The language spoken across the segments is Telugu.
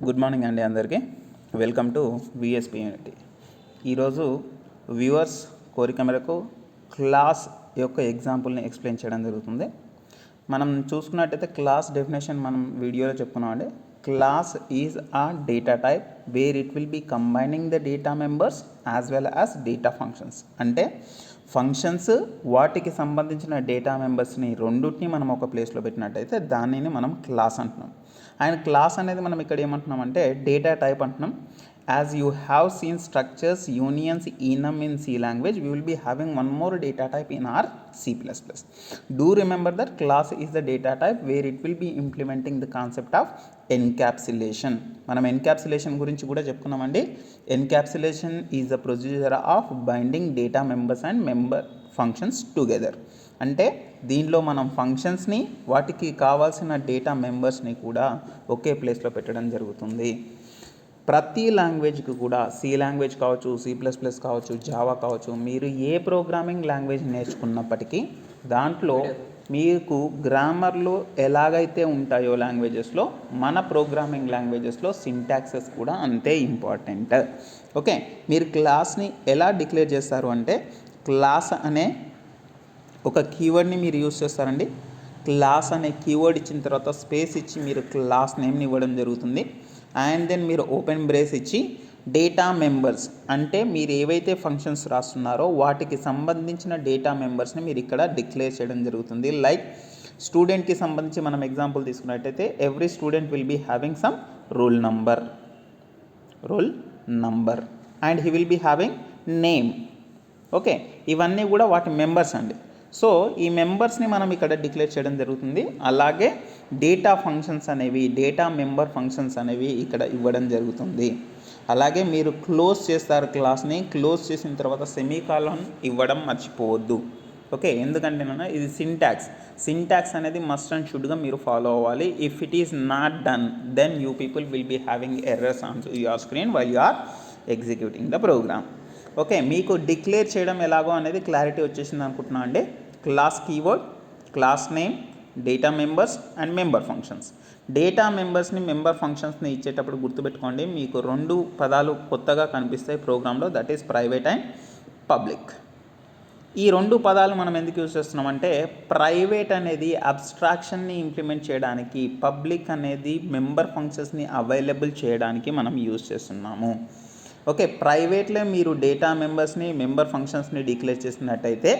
గుడ్ మార్నింగ్ అండి అందరికీ. Welcome to VSP unity. ఈరోజు వ్యూవర్స్ కోరిక మేరకు క్లాస్ యొక్క ఎగ్జాంపుల్ని ఎక్స్ప్లెయిన్ చేయడం జరుగుతుంది. మనం చూసుకున్నట్టయితే క్లాస్ డెఫినేషన్ మనం వీడియోలో చెప్పుకున్నామండి. Class is a data type where it will be combining the data members as well as data functions. అంటే ఫంక్షన్స్ వాటికి సంబంధించిన డేటా మెంబర్స్ని రెండుటిని మనం ఒక ప్లేస్లో పెట్టినట్టయితే దానిని మనం క్లాస్ అంటున్నాం. అండ్ క్లాస్ అనేది మనం ఇక్కడ ఏమంటున్నాం అంటే డేటా టైప్ అంటున్నాం. As you have seen structures unions enum in C language, we will be having one more data type in our C++. Do remember that class is the data type where it will be implementing the concept of encapsulation. మనం encapsulation గురించి కూడా చెప్పుకున్నామండి. encapsulation is the procedure of binding data members and member functions together. అంటే దీనిలో మనం ఫంక్షన్స్ని వాటికి కావాల్సిన డేటా మెంబర్స్ని కూడా ఒకే ప్లేస్లో పెట్టడం జరుగుతుంది. ప్రతి లాంగ్వేజ్కి కూడా సి లాంగ్వేజ్ కావచ్చు, C++ కావచ్చు, జావా కావచ్చు, మీరు ఏ ప్రోగ్రామింగ్ లాంగ్వేజ్ నేర్చుకున్నప్పటికీ దాంట్లో మీకు గ్రామర్లో ఎలాగైతే ఉంటాయో లాంగ్వేజెస్లో మన ప్రోగ్రామింగ్ లాంగ్వేజెస్లో సింటాక్సెస్ కూడా అంతే ఇంపార్టెంట్. ఓకే, మీరు క్లాస్ని ఎలా డిక్లేర్ చేస్తారు అంటే క్లాస్ అనే ఒక కీవర్డ్ని మీరు యూజ్ చేస్తారండి. క్లాస్ అనే కీవర్డ్ ఇచ్చిన తర్వాత స్పేస్ ఇచ్చి మీరు క్లాస్ నేమ్ని ఇవ్వడం జరుగుతుంది. అండ్ దెన్ మీరు ఓపెన్ బ్రేస్ ఇచ్చి డేటా మెంబర్స్ అంటే మీరు ఏవైతే ఫంక్షన్స్ రాస్తున్నారో వాటికి సంబంధించిన డేటా మెంబర్స్ని మీరు ఇక్కడ డిక్లేర్ చేయడం జరుగుతుంది. లైక్ స్టూడెంట్కి సంబంధించి మనం ఎగ్జాంపుల్ తీసుకున్నట్టయితే every student will be having some roll number and he will be having name. Okay, ఇవన్నీ కూడా వాటి మెంబర్స్ అండి. సో ఈ మెంబర్స్ని మనం ఇక్కడ డిక్లేర్ చేయడం జరుగుతుంది. అలాగే డేటా ఫంక్షన్స్ అనేవి డేటా మెంబర్ ఫంక్షన్స్ అనేవి ఇక్కడ ఇవ్వడం జరుగుతుంది. అలాగే మీరు క్లోజ్ చేస్తారు క్లాస్ని. క్లోజ్ చేసిన తర్వాత సెమీకాలన్ ఇవ్వడం మర్చిపోవద్దు. ఓకే, ఎందుకంటే ఇది సింటాక్స్ అనేది మస్ట్ అండ్ షుడ్గా మీరు ఫాలో అవ్వాలి. If it is not done then you people will be having errors on your screen while you are executing the program. Okay, మీకు డిక్లేర్ చేయడం ఎలాగో అనేది క్లారిటీ వచ్చేసింది అనుకుంటున్నా అండి. Class keyword, class name, data members and member functions. Data మెంబర్స్ని మెంబర్ ఫంక్షన్స్ని ఇచ్చేటప్పుడు గుర్తుపెట్టుకోండి, మీకు రెండు పదాలు కొత్తగా కనిపిస్తాయి ప్రోగ్రాంలో, that is private and public. ఈ రెండు పదాలు మనం ఎందుకు యూజ్ చేస్తున్నామంటే ప్రైవేట్ అనేది అబ్స్ట్రాక్షన్ని ఇంప్లిమెంట్ చేయడానికి, పబ్లిక్ అనేది మెంబర్ ఫంక్షన్స్ని అవైలబుల్ చేయడానికి మనం యూజ్ చేస్తున్నాము. ఓకే, ప్రైవేట్లో మీరు డేటా మెంబర్స్ని మెంబర్ ఫంక్షన్స్ని డిక్లేర్ చేసినట్టయితే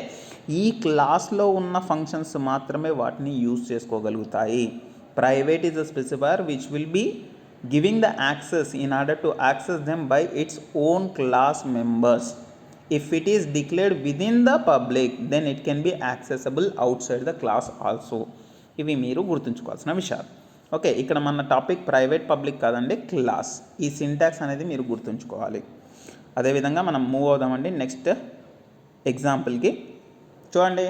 ఈ క్లాస్లో ఉన్న ఫంక్షన్స్ మాత్రమే వాటిని యూజ్ చేసుకోగలుగుతాయి. Private is a specifier which will be giving the access in order to access them by its own class members. If it is declared within the public then it can be accessible outside the class also. ఇవి మీరు గుర్తుంచుకోవాల్సిన విషయాలు. ఓకే, ఇక్కడ మన టాపిక్ ప్రైవేట్ పబ్లిక్ కాదండి, క్లాస్. ఈ సింటాక్స్ అనేది మీరు గుర్తుంచుకోవాలి. అదేవిధంగా మనం మూవ్ అవుదామండి నెక్స్ట్ ఎగ్జాంపుల్కి. చూడండి,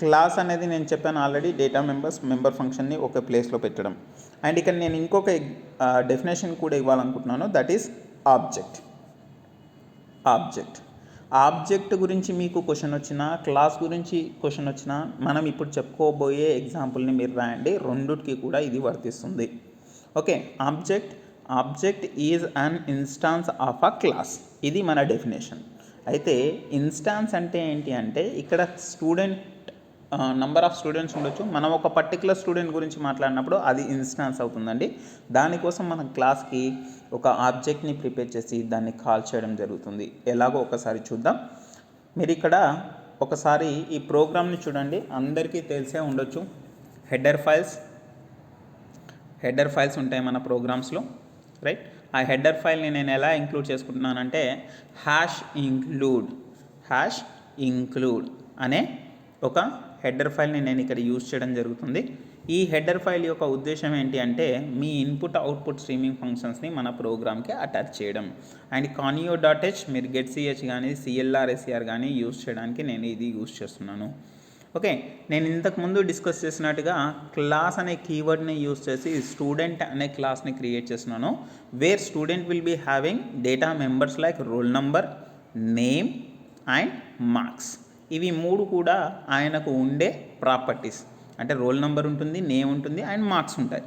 క్లాస్ అనేది నేను చెప్పాను ఆల్రెడీ, డేటా మెంబర్స్ మెంబర్ ఫంక్షన్ని ఒక ప్లేస్లో పెట్టడం. అండ్ ఇక్కడ నేను ఇంకొక డెఫినేషన్ కూడా ఇవ్వాలనుకుంటున్నాను, దట్ ఈస్ ఆబ్జెక్ట్. ఆబ్జెక్ట్ గురించి మీకు క్వశ్చన్ వచ్చినా, క్లాస్ గురించి క్వశ్చన్ వచ్చినా, మనం ఇప్పుడు చెప్పుకోబోయే ఎగ్జాంపుల్ని మీరు రాయండి, రెండుకి కూడా ఇది వర్తిస్తుంది. Okay, object is an instance of a class. ఇది మన డెఫినేషన్. అయితే ఇన్స్టాన్స్ అంటే ఏంటి అంటే ఇక్కడ స్టూడెంట్ నంబర్ ఆఫ్ స్టూడెంట్స్ ఉండొచ్చు. మనం ఒక పర్టికులర్ స్టూడెంట్ గురించి మాట్లాడినప్పుడు అది ఇన్స్టాన్స్ అవుతుందండి. దానికోసం మనం క్లాస్కి ఒక ఆబ్జెక్ట్ని ప్రిపేర్ చేసి దాన్ని కాల్ చేయడం జరుగుతుంది. ఎలాగో ఒకసారి చూద్దాం. మీరు ఇక్కడ ఒకసారి ఈ ప్రోగ్రామ్ని చూడండి, అందరికీ తెలిసే ఉండొచ్చు. హెడర్ ఫైల్స్ ఉంటాయి మన ప్రోగ్రామ్స్లో, రైట్? ఆ హెడర్ ఫైల్ని నేను ఎలా ఇంక్లూడ్ చేసుకుంటున్నానంటే ఇంక్లూడ్ అనే ఒక హెడర్ ఫైల్ని నేను ఇక్కడ యూజ్ చేయడం జరుగుతుంది. ఈ హెడర్ ఫైల్ యొక్క ఉద్దేశం ఏంటి అంటే మీ ఇన్పుట్ అవుట్పుట్ స్ట్రీమింగ్ ఫంక్షన్స్ని మన ప్రోగ్రామ్కి అటాచ్ చేయడం. అండ్ conio.h మీరు getch కానీ clr కానీ యూజ్ చేయడానికి నేను ఇది యూజ్ చేస్తున్నాను. ఓకే, నేను ఇంతకుముందు డిస్కస్ చేసినట్టుగా క్లాస్ అనే కీవర్డ్ని యూజ్ చేసి స్టూడెంట్ అనే క్లాస్ని క్రియేట్ చేస్తున్నాను. Where student will be having data members like roll number, name and marks. ఇవి మూడు కూడా ఆయనకు ఉండే ప్రాపర్టీస్. అంటే రోల్ నెంబర్ ఉంటుంది, నేమ్ ఉంటుంది అండ్ మార్క్స్ ఉంటాయి.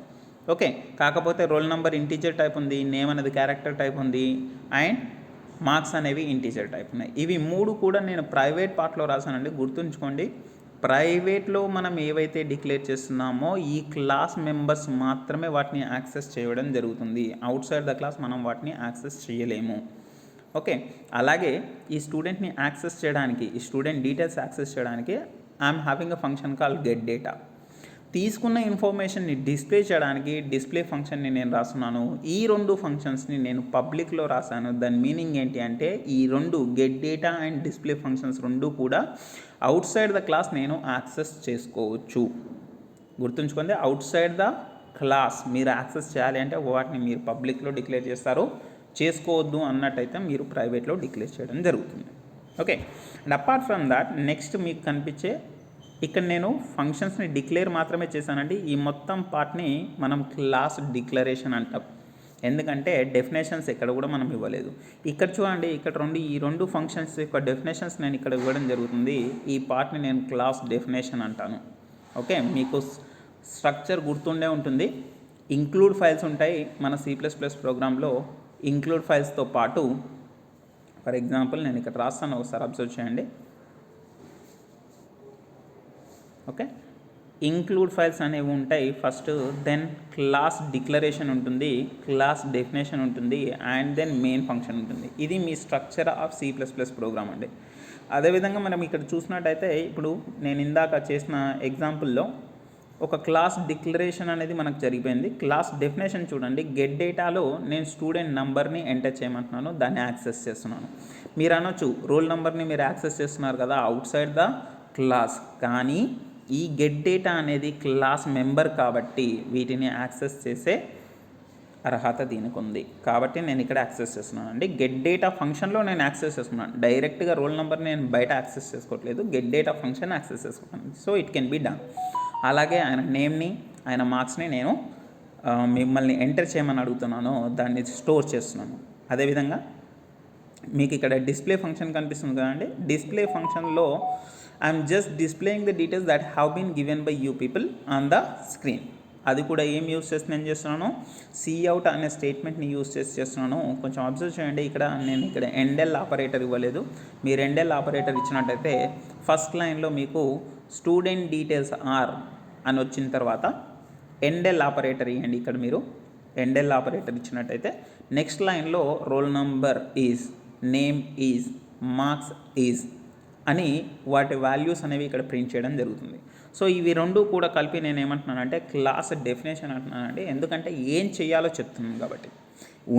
ఓకే, కాకపోతే రోల్ నెంబర్ ఇంటీజర్ టైప్ ఉంది, నేమ్ అనేది క్యారెక్టర్ టైప్ ఉంది, అండ్ మార్క్స్ అనేవి ఇంటీజర్ టైప్ ఉన్నాయి. ఇవి 3 కూడా నేను ప్రైవేట్ పార్ట్లో రాశానండి, గుర్తుంచుకోండి. ప్రైవేట్లో మనం ఏవైతే డిక్లేర్ చేస్తున్నామో ఈ క్లాస్ మెంబర్స్ మాత్రమే వాటిని యాక్సెస్ చేయడం జరుగుతుంది. అవుట్ సైడ్ ద క్లాస్ మనం వాటిని యాక్సెస్ చేయలేము. ఓకే, అలాగే ఈ స్టూడెంట్ని యాక్సెస్ చేయడానికి, ఈ స్టూడెంట్ డీటెయిల్స్ యాక్సెస్ చేయడానికి I'm having a function call get data. తీసుకున్న ఇన్ఫర్మేషన్ని డిస్ప్లే చేయడానికి డిస్ప్లే ఫంక్షన్ని నేను రాస్తున్నాను. ఈ 2 ఫంక్షన్స్ని నేను పబ్లిక్లో రాశాను. దాని మీనింగ్ ఏంటి అంటే ఈ 2 get data and display functions 2 కూడా అవుట్ సైడ్ ద క్లాస్ నేను యాక్సెస్ చేసుకోవచ్చు. గుర్తుంచుకోండి, అవుట్ సైడ్ ద క్లాస్ మీరు యాక్సెస్ చేయాలి అంటే వాటిని మీరు పబ్లిక్లో డిక్లేర్ చేస్తారు. చేసుకోవద్దు అన్నట్టయితే మీరు ప్రైవేట్లో డిక్లేర్ చేయడం జరుగుతుంది. Okay, and apart from that next మీకు కనిపించే ఇక్కడ నేను ఫంక్షన్స్ని డిక్లేర్ మాత్రమే చేశానండి. ఈ మొత్తం పార్ట్ని మనం క్లాస్ డిక్లరేషన్ అంటాం, ఎందుకంటే డెఫినేషన్స్ ఎక్కడ కూడా మనం ఇవ్వలేదు. ఇక్కడ చూడండి, ఇక్కడ ఈ 2 ఫంక్షన్స్ యొక్క డెఫినేషన్స్ నేను ఇక్కడ ఇవ్వడం జరుగుతుంది. ఈ పార్ట్ని నేను క్లాస్ డెఫినేషన్ అంటాను. ఓకే, మీకు స్ట్రక్చర్ గుర్తుండే ఉంటుంది. ఇంక్లూడ్ ఫైల్స్ ఉంటాయి మన C++ ప్రోగ్రాంలో. ఇంక్లూడ్ ఫైల్స్తో పాటు ఫర్ ఎగ్జాంపుల్ నేను ఇక్కడ రాస్తాను, ఒకసారి అబ్జర్వ్ చేయండి. ఓకే, ఇంక్లూడ్ ఫైల్స్ అనేవి ఉంటాయి ఫస్ట్, దెన్ క్లాస్ డిక్లరేషన్ ఉంటుంది, క్లాస్ డెఫినేషన్ ఉంటుంది, అండ్ దెన్ మెయిన్ ఫంక్షన్ ఉంటుంది. ఇది మీ స్ట్రక్చర్ ఆఫ్ C++ ప్రోగ్రామ్ అండి. అదేవిధంగా మనం ఇక్కడ చూసినట్టయితే ఇప్పుడు నేను ఇందాక చేసిన ఎగ్జాంపుల్లో ఒక క్లాస్ డిక్లరేషన్ అనేది మనకు జరిగిపోయింది. క్లాస్ డెఫినేషన్ చూడండి, గెట్ డేటాలో నేను స్టూడెంట్ నెంబర్ని ఎంటర్ చేయమంటున్నాను, దాన్ని యాక్సెస్ చేస్తున్నాను. మీరు అనొచ్చు రోల్ నెంబర్ని మీరు యాక్సెస్ చేస్తున్నారు కదా అవుట్ సైడ్ ద క్లాస్, కానీ ఈ గెట్ డేటా అనేది క్లాస్ మెంబర్ కాబట్టి వీటిని యాక్సెస్ చేసే అర్హత దీనికి ఉంది. కాబట్టి నేను ఇక్కడ యాక్సెస్ చేస్తున్నాను అండి. గెట్ డేటా ఫంక్షన్లో నేను యాక్సెస్ చేస్తున్నాను, డైరెక్ట్గా రోల్ నెంబర్ని నేను బయట యాక్సెస్ చేసుకోవట్లేదు, గెట్ డేటా ఫంక్షన్ యాక్సెస్ చేసుకుంటాను. So it can be done. అలాగే ఆయన నేమ్ని, ఆయన మార్క్స్ని నేను మిమ్మల్ని ఎంటర్ చేయమని అడుగుతున్నాను, దాన్ని స్టోర్ చేస్తున్నాను. అదేవిధంగా మీకు ఇక్కడ డిస్ప్లే ఫంక్షన్ కనిపిస్తుంది కదండి, డిస్ప్లే ఫంక్షన్లో I'm just displaying the details that have been given by you people on the screen. అది కూడా ఏం యూస్ చేసి నేను చేస్తున్నాను, సిఅవుట్ అనే స్టేట్మెంట్ని యూస్ చేసి చేస్తున్నాను. కొంచెం అబ్జర్వ్ చేయండి, ఇక్కడ నేను ఇక్కడ ఎండెల్ ఆపరేటర్ ఇవ్వలేదు. మీరు ఎండెల్ ఆపరేటర్ ఇచ్చినట్టయితే ఫస్ట్ లైన్లో మీకు స్టూడెంట్ డీటెయిల్స్ ఆర్ అని వచ్చిన తర్వాత ఎండెల్ ఆపరేటర్ ఇవ్వండి. ఇక్కడ మీరు ఎండెల్ ఆపరేటర్ ఇచ్చినట్టయితే నెక్స్ట్ లైన్లో roll number is, name is, marks is అని వాటి వాల్యూస్ అనేవి ఇక్కడ ప్రింట్ చేయడం జరుగుతుంది. సో ఇవి 2 కూడా కలిపి నేను ఏమంటున్నానంటే క్లాస్ డెఫినేషన్ అంటున్నానండి, ఎందుకంటే ఏం చేయాలో చెప్తున్నాను కాబట్టి.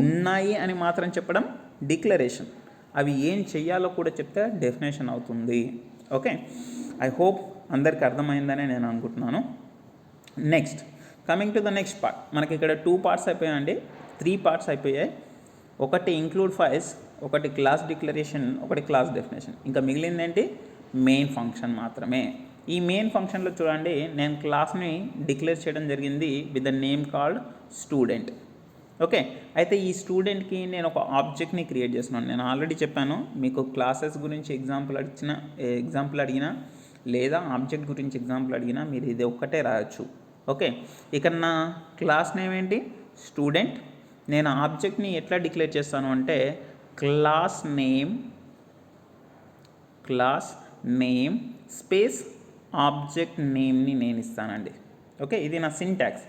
ఉన్నాయి అని మాత్రం చెప్పడం డిక్లరేషన్, అవి ఏం చేయాలో కూడా చెప్తే డెఫినేషన్ అవుతుంది. ఓకే, ఐ హోప్ అందరికి అర్థమైందని నేను అనుకుంటున్నాను. Next coming to the next part, మనకి ఇక్కడ 2 పార్ట్స్ అయిపోయాయండి, 3 పార్ట్స్ అయిపోయాయి. ఒకటి ఇంక్లూడ్ ఫైల్స్, ఒకటి క్లాస్ డిక్లరేషన్, ఒకటి క్లాస్ డెఫినేషన్. ఇంకా మిగిలింది ఏంటి, మెయిన్ ఫంక్షన్ మాత్రమే. ఈ మెయిన్ ఫంక్షన్లో చూడండి, నేను క్లాస్ని డిక్లేర్ చేయడం జరిగింది with the name called student. Okay, అయితే ఈ స్టూడెంట్కి నేను ఒక ఆబ్జెక్ట్ని క్రియేట్ చేస్తున్నాను. నేను ఆల్రెడీ చెప్పాను మీకు, క్లాసెస్ గురించి ఎగ్జాంపుల్ అడిగినా లేదా ఆబ్జెక్ట్ గురించి ఎగ్జాంపుల్ అడిగినా మీరు ఇది ఒక్కటే రాయొచ్చు. ఓకే, ఇక్కడ నా క్లాస్ నేమ్ ఏంటి, స్టూడెంట్. నేను ఆబ్జెక్ట్ని ఎట్లా డిక్లేర్ చేస్తాను అంటే క్లాస్ నేమ్ స్పేస్ ఆబ్జెక్ట్ నేమ్ని నేను ఇస్తానండి. ఓకే, ఇది నా సింటాక్స్.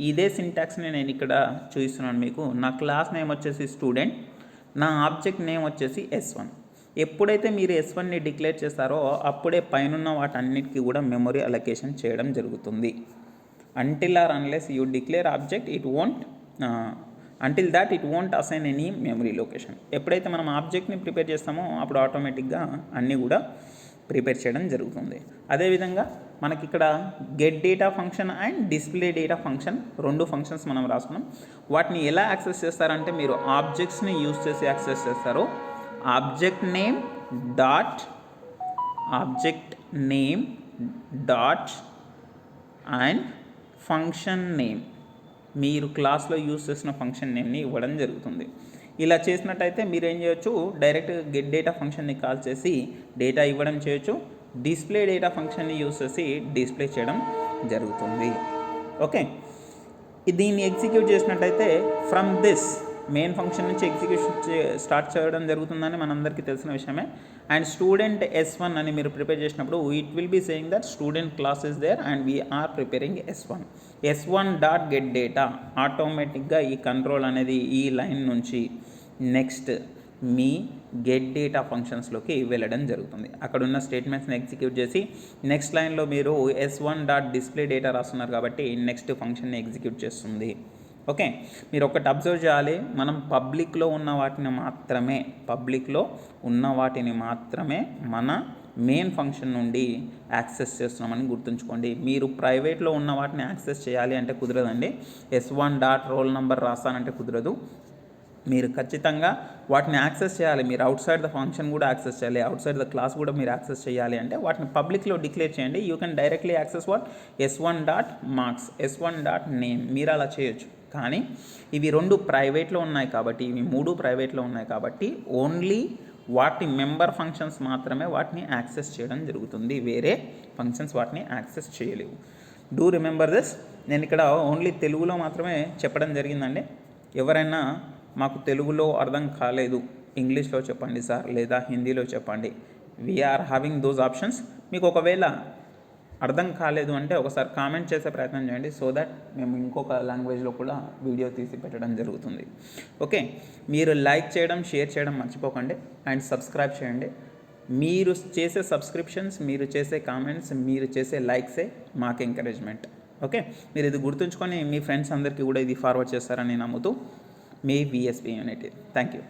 ఇదే సింటాక్స్ని నేను ఇక్కడ చూపిస్తున్నాను మీకు. నా క్లాస్ నేమ్ వచ్చేసి స్టూడెంట్, నా ఆబ్జెక్ట్ నేమ్ వచ్చేసి S1. ఎప్పుడైతే మీరు S1ని డిక్లేర్ చేస్తారో అప్పుడే పైనున్న వాటన్నిటికీ కూడా మెమరీ అలొకేషన్ చేయడం జరుగుతుంది. Until or unless you declare object it won't until that it won't assign any memory location. ఎప్పుడైతే మనం ఆబ్జెక్ట్ని ప్రిపేర్ చేస్తామో అప్పుడు ఆటోమేటిక్గా అన్నీ కూడా ప్రిపేర్ చేయడం జరుగుతుంది. అదేవిధంగా మనకి ఇక్కడ get data function and display data function 2 functions మనం రాసుకున్నాం. వాటిని ఎలా యాక్సెస్ చేస్తారంటే మీరు ఆబ్జెక్ట్స్ని యూజ్ చేసి యాక్సెస్ చేస్తారు. Object name dot and function name, మీరు క్లాస్లో యూజ్ చేసిన ఫంక్షన్ నేమ్ని ఇవ్వడం జరుగుతుంది. ఇలా చేసినట్టయితే మీరు ఏం చేయొచ్చు, డైరెక్ట్ గెట్ డేటా ఫంక్షన్ని కాల్ చేసి డేటా ఇవ్వడం చేయొచ్చు, డిస్ప్లే డేటా ఫంక్షన్ని యూజ్ చేసి డిస్ప్లే చేయడం జరుగుతుంది. ఓకే, దీన్ని ఎగ్జిక్యూట్ చేసినట్టయితే ఫ్రమ్ దిస్ మెయిన్ ఫంక్షన్ నుంచి ఎగ్జిక్యూషన్ స్టార్ట్ చేయడం జరుగుతుందని మనందరికీ తెలిసిన విషయమే. అండ్ స్టూడెంట్ S1 అని మీరు ప్రిపేర్ చేసినప్పుడు it will be saying that student class is there and we're preparing S1 dot get data. ఆటోమేటిక్గా ఈ కంట్రోల్ అనేది ఈ లైన్ నుంచి నెక్స్ట్ మీ గెట్ డేటా ఫంక్షన్స్లోకి వెళ్ళడం జరుగుతుంది. అక్కడ ఉన్న స్టేట్మెంట్స్ని ఎగ్జిక్యూట్ చేసి నెక్స్ట్ లైన్లో మీరు S1 డాట్ డిస్ప్లే డేటా రాస్తున్నారు కాబట్టి నెక్స్ట్ ఫంక్షన్ని ఎగ్జిక్యూట్ చేస్తుంది. ఓకే, మీరు ఒకటి అబ్జర్వ్ చేయాలి, మనం పబ్లిక్లో ఉన్న వాటిని మాత్రమే మన మెయిన్ ఫంక్షన్ నుండి యాక్సెస్ చేస్తున్నామని గుర్తుంచుకోండి. మీరు ప్రైవేట్లో ఉన్న వాటిని యాక్సెస్ చేయాలి అంటే కుదరదండి. S1 డాట్ రోల్ నెంబర్ రాస్తానంటే కుదరదు. మీరు ఖచ్చితంగా వాటిని యాక్సెస్ చేయాలి. మీరు అవుట్ సైడ్ ద ఫంక్షన్ కూడా యాక్సెస్ చేయాలి, అవుట్ సైడ్ ద క్లాస్ కూడా మీరు యాక్సెస్ చేయాలి అంటే వాటిని పబ్లిక్లో డిక్లేర్ చేయండి. You can directly access S1 dot marks, S1 dot name, మీరు అలా చేయొచ్చు. కానీ ఇవి 2 ప్రైవేట్లో ఉన్నాయి కాబట్టి, ఇవి 3 ప్రైవేట్లో ఉన్నాయి కాబట్టి ఓన్లీ వాటి మెంబర్ ఫంక్షన్స్ మాత్రమే వాటిని యాక్సెస్ చేయడం జరుగుతుంది. వేరే ఫంక్షన్స్ వాటిని యాక్సెస్ చేయలేవు. Do remember this. నేను ఇక్కడ ఓన్లీ తెలుగులో మాత్రమే చెప్పడం జరిగిందండి. ఎవరైనా మాకు తెలుగులో అర్థం కాలేదు, ఇంగ్లీష్లో చెప్పండి సార్, లేదా హిందీలో చెప్పండి, వీఆర్ హ్యావింగ్ దోస్ ఆప్షన్స్. మీకు ఒకవేళ అర్థం కాలేదు అంటే ఒకసారి కామెంట్ చేసే ప్రయత్నం చేయండి, సో దట్ మేము ఇంకొక లాంగ్వేజ్లో కూడా వీడియో తీసి పెట్టడం జరుగుతుంది. ఓకే, మీరు లైక్ చేయడం, షేర్ చేయడం మర్చిపోకండి అండ్ సబ్స్క్రైబ్ చేయండి. మీరు చేసే సబ్స్క్రిప్షన్స్, మీరు చేసే కామెంట్స్, మీరు చేసే లైక్సే మాకు ఎంకరేజ్మెంట్. ఓకే, మీరు ఇది గుర్తుంచుకొని మీ ఫ్రెండ్స్ అందరికీ కూడా ఇది ఫార్వర్డ్ చేస్తారని నమ్ముతూ మీ VSP యూనిటీ. Thank you.